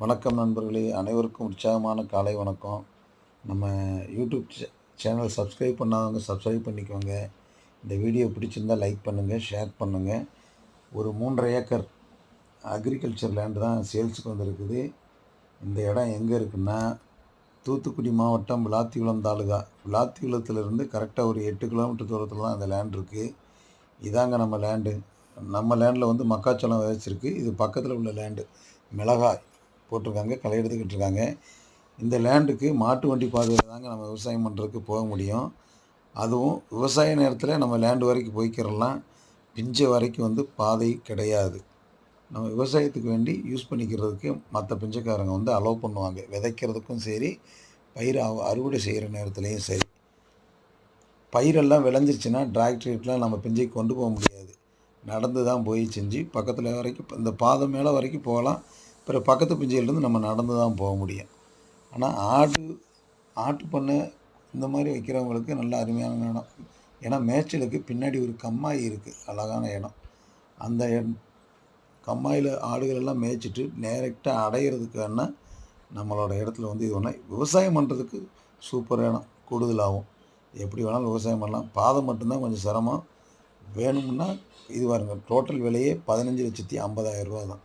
வணக்கம் நண்பர்களே, அனைவருக்கும் உற்சாகமான காலை வணக்கம். நம்ம யூடியூப் சேனல் சப்ஸ்கிரைப் பண்ணாதவங்க சப்ஸ்கிரைப் பண்ணிக்கோங்க. இந்த வீடியோ பிடிச்சிருந்தா லைக் பண்ணுங்கள், ஷேர் பண்ணுங்கள். ஒரு 3½ ஏக்கர் அக்ரிகல்ச்சர் லேண்டு தான் சேல்ஸுக்கு வந்திருக்குது. இந்த இடம் எங்கே இருக்குன்னா, தூத்துக்குடி மாவட்டம் விளாத்திகுளம் தாலுகா. விளாத்திகுளத்திலிருந்து கரெக்டாக ஒரு 8 கிலோமீட்டர் தூரத்தில் தான் இந்த லேண்ட் இருக்குது. இதாங்க நம்ம லேண்டு. நம்ம லேண்டில் வந்து மக்காச்சோளம் விதைச்சிருக்கு. இது பக்கத்தில் உள்ள லேண்டு மிளகாய் போட்டிருக்காங்க, களை எடுத்துக்கிட்டு இருக்காங்க. இந்த லேண்டுக்கு மாட்டு வண்டி பாதையில் தாங்க நம்ம விவசாயம் பண்ணுறதுக்கு போக முடியும். அதுவும் விவசாய நேரத்தில் நம்ம லேண்டு வரைக்கும் போய்க்கிறலாம். பிஞ்ச வரைக்கும் வந்து பாதை கிடையாது. நம்ம விவசாயத்துக்கு வேண்டி யூஸ் பண்ணிக்கிறதுக்கு மற்ற பிஞ்சைக்காரங்க வந்து அலோவ் பண்ணுவாங்க. விதைக்கிறதுக்கும் சரி, பயிர் அறுவடை செய்கிற நேரத்துலையும் சரி. பயிரெல்லாம் விளைஞ்சிருச்சுன்னா டிராக்டர்லாம் நம்ம பிஞ்சைக்கு கொண்டு போக முடியாது. நடந்து தான் போய் செஞ்சு பக்கத்தில் வரைக்கும் இந்த பாதை மேலே வரைக்கும் போகலாம். பிறகு பக்கத்து பிஞ்சையிலேருந்து நம்ம நடந்து தான் போக முடியும். ஆனால் ஆட்டு பண்ணை இந்த மாதிரி வைக்கிறவங்களுக்கு நல்ல அருமையான இடம். ஏன்னா மேய்ச்சலுக்கு பின்னாடி ஒரு கம்மாய் இருக்குது, அழகான இடம். அந்த கம்மாயில் ஆடுகளெல்லாம் மேய்ச்சிட்டு டைரெக்டாக அடையிறதுக்கான நம்மளோட இடத்துல வந்து இது ஒன்று விவசாயம் பண்ணுறதுக்கு சூப்பர் இடம். கூடுதலாகும். எப்படி வேணாலும் விவசாயம் பண்ணலாம். பாதை மட்டும்தான் கொஞ்சம் சிரமம். வேணும்னா இது பாருங்க, டோட்டல் விலையே 15,50,000 ரூபா தான்.